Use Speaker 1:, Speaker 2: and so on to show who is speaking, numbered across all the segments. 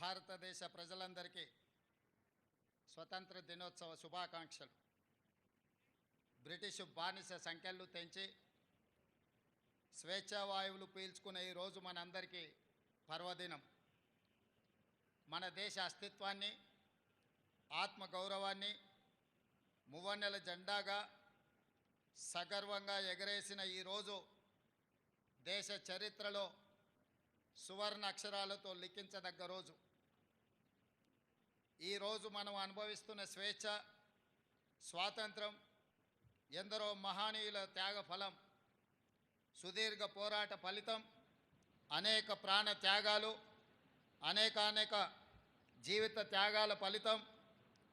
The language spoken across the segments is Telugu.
Speaker 1: భారతదేశ ప్రజలందరికీ స్వతంత్ర దినోత్సవ శుభాకాంక్షలు. బ్రిటిష్ బానిస సంఖ్యలు తెంచి స్వేచ్ఛావాయువులు పీల్చుకునే ఈరోజు మనందరికీ పర్వదినం. మన దేశ అస్తిత్వాన్ని, ఆత్మగౌరవాన్ని మువ్వన్నెల జెండాగా సగర్వంగా ఎగరేసిన ఈరోజు దేశ చరిత్రలో సువర్ణ అక్షరాలతో లిఖించదగ్గ రోజు. ఈరోజు మనం అనుభవిస్తున్న స్వేచ్ఛ, స్వాతంత్రం ఎందరో మహనీయుల త్యాగ ఫలం, సుదీర్ఘ పోరాట ఫలితం, అనేక ప్రాణ త్యాగాలు, అనేక జీవిత త్యాగాల ఫలితం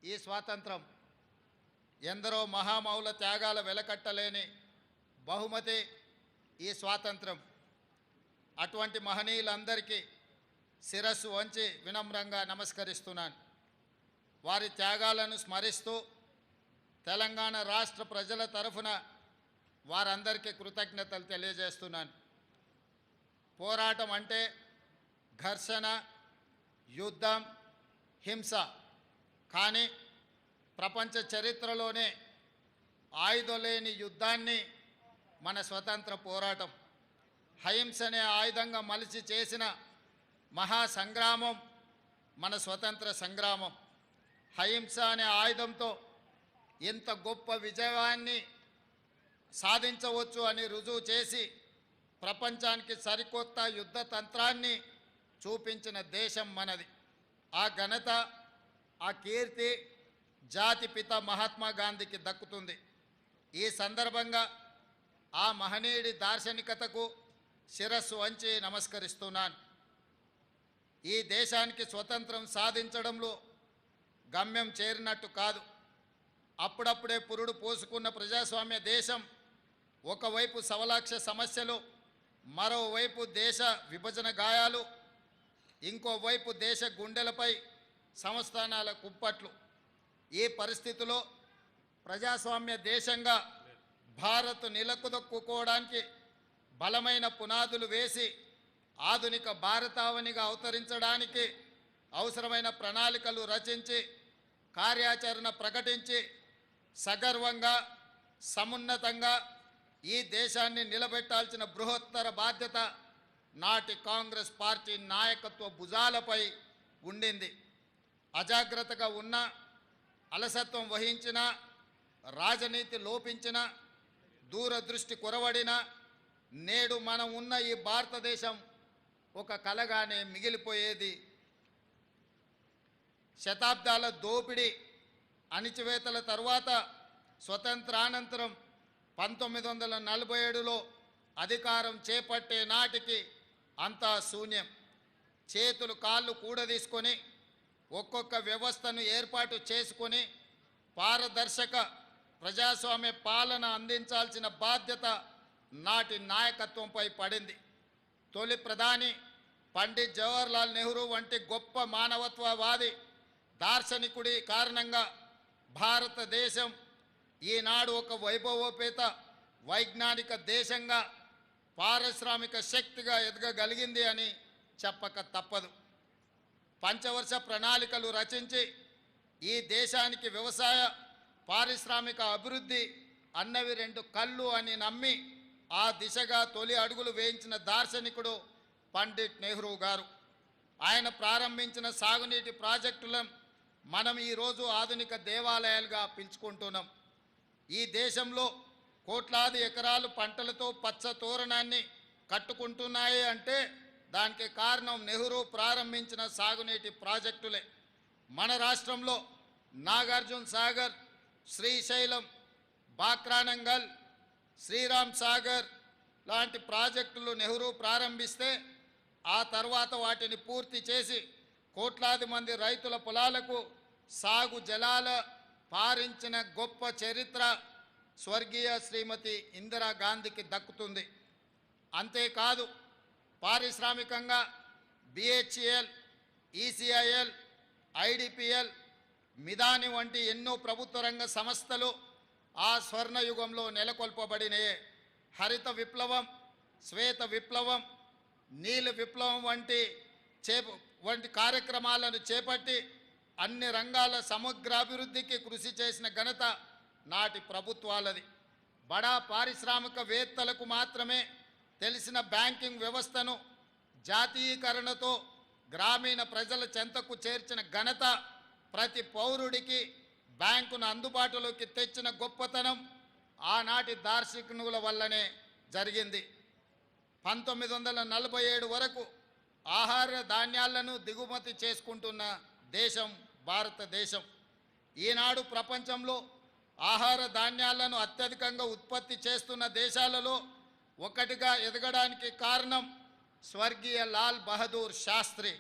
Speaker 1: ఈ స్వాతంత్రం. ఎందరో మహామౌల త్యాగాల వెలకట్టలేని బహుమతి ఈ స్వాతంత్రం. అటువంటి మహనీయులందరికీ శిరస్సు వంచి వినమ్రంగా నమస్కరిస్తున్నాను. వారి త్యాగాలను స్మరిస్తూ తెలంగాణ రాష్ట్ర ప్రజల తరఫున వారందరికీ కృతజ్ఞతలు తెలియజేస్తున్నాను. పోరాటం అంటే ఘర్షణ, యుద్ధం, హింస. కానీ ప్రపంచ చరిత్రలోనే ఆయుధం లేని యుద్ధాన్ని మన స్వతంత్ర పోరాటం, అహింసనే ఆయుధంగా మలిచి చేసిన మహాసంగ్రామం మన స్వతంత్ర సంగ్రామం. అహింస అనే ఆయుధంతో ఎంత గొప్ప విజయాన్ని సాధించవచ్చు అని రుజువు చేసి ప్రపంచానికి సరికొత్త యుద్ధ తంత్రాన్ని చూపించిన దేశం మనది. ఆ ఘనత, ఆ కీర్తి జాతిపిత మహాత్మా గాంధీకి దక్కుతుంది. ఈ సందర్భంగా ఆ మహనీయుడి దార్శనికతకు శిరస్సు వంచి నమస్కరిస్తున్నాను. ఈ దేశానికి స్వతంత్రం సాధించడంలో గమ్యం చేరినట్టు కాదు. అప్పుడప్పుడే పురుడు పోసుకున్న ప్రజాస్వామ్య దేశం ఒకవైపు సవలాక్ష సమస్యలు, మరోవైపు దేశ విభజన గాయాలు, ఇంకోవైపు దేశ గుండెలపై సంస్థానాల కుప్పట్లు. ఈ పరిస్థితిలో ప్రజాస్వామ్య దేశంగా భారత్ నిలకుదొక్కుకోవడానికి బలమైన పునాదులు వేసి ఆధునిక భారతావనిగా అవతరించడానికి అవసరమైన ప్రణాళికలు రచించి కార్యాచరణ ప్రకటించి సగర్వంగా, సమున్నతంగా ఈ దేశాన్ని నిలబెట్టాల్సిన బృహత్తర బాధ్యత నాటి కాంగ్రెస్ పార్టీ నాయకత్వ భుజాలపై ఉండింది. అజాగ్రత్తగా ఉన్న, అలసత్వం వహించిన, రాజనీతి లోపించిన, దూరదృష్టి కొరవడిన నేడు మనం ఉన్న ఈ భారతదేశం ఒక కలగానే మిగిలిపోయేది. శతాబ్దాల దోపిడీ, అణిచివేతల తరువాత స్వతంత్రానంతరం 1947లో అధికారం చేపట్టే నాటికి అంతా శూన్యం. చేతులు కాళ్ళు కూడదీసుకొని ఒక్కొక్క వ్యవస్థను ఏర్పాటు చేసుకొని పారదర్శక ప్రజాస్వామ్య పాలన అందించాల్సిన బాధ్యత నాటి నాయకత్వంపై పడింది. తొలి ప్రధాని పండిట్ జవహర్లాల్ నెహ్రూ వంటి గొప్ప మానవత్వవాది దార్శనికుడి కారణంగా భారతదేశం ఈనాడు ఒక వైభవోపేత వైజ్ఞానిక దేశంగా, పారిశ్రామిక శక్తిగా ఎదగగలిగింది అని చెప్పక తప్పదు. పంచవర్ష ప్రణాళికలు రచించి ఈ దేశానికి వ్యవసాయ, పారిశ్రామిక అభివృద్ధి అన్నవి రెండు కళ్ళు అని నమ్మి ఆ దిశగా తొలి అడుగులు వేయించిన దార్శనికుడు పండిట్ నెహ్రూ గారు. ఆయన ప్రారంభించిన సాగునీటి ప్రాజెక్టులను మనం ఈరోజు ఆధునిక దేవాలయాలుగా పిలుచుకుంటున్నాం. ఈ దేశంలో కోట్లాది ఎకరాలు పంటలతో పచ్చ తోరణాన్ని కట్టుకుంటున్నాయి అంటే దానికి కారణం నెహ్రూ ప్రారంభించిన సాగునీటి ప్రాజెక్టులే. మన రాష్ట్రంలో నాగార్జున సాగర్, శ్రీశైలం, బాక్రానంగల్, శ్రీరామ్ సాగర్ లాంటి ప్రాజెక్టులు నెహ్రూ ప్రారంభిస్తే ఆ తర్వాత వాటిని పూర్తి చేసి కోట్లాది మంది రైతుల పొలాలకు సాగు జలాల పారించిన గొప్ప చరిత్ర స్వర్గీయ శ్రీమతి ఇందిరాగాంధీకి దక్కుతుంది. అంతేకాదు పారిశ్రామికంగా బిహెచ్ఈఎల్, ఈసీఐఎల్, ఐడిపిఎల్, మిదాని వంటి ఎన్నో ప్రభుత్వ రంగ సంస్థలు ఆ స్వర్ణయుగంలో నెలకొల్పబడినయే. హరిత విప్లవం, శ్వేత విప్లవం, నీల విప్లవం వంటి వంటి కార్యక్రమాలను చేపట్టి అన్ని రంగాల సమగ్రాభివృద్ధికి కృషి చేసిన ఘనత నాటి ప్రభుత్వాలది. బడా పారిశ్రామికవేత్తలకు మాత్రమే తెలిసిన బ్యాంకింగ్ వ్యవస్థను జాతీయీకరణతో గ్రామీణ ప్రజల చెంతకు చేర్చిన ఘనత, ప్రతి పౌరుడికి బ్యాంకును అందుబాటులోకి తెచ్చిన గొప్పతనం ఆనాటి దార్శనికుల వల్లనే జరిగింది. 1947 వరకు ఆహార ధాన్యాలను దిగుమతి చేసుకుంటున్న దేశం భారతదేశం. ఈనాడు ప్రపంచంలో ఆహార ధాన్యాలను అత్యధికంగా ఉత్పత్తి చేస్తున్న దేశాలలో ఒకటిగా ఎదగడానికి కారణం స్వర్గీయ లాల్ బహదూర్ శాస్త్రి.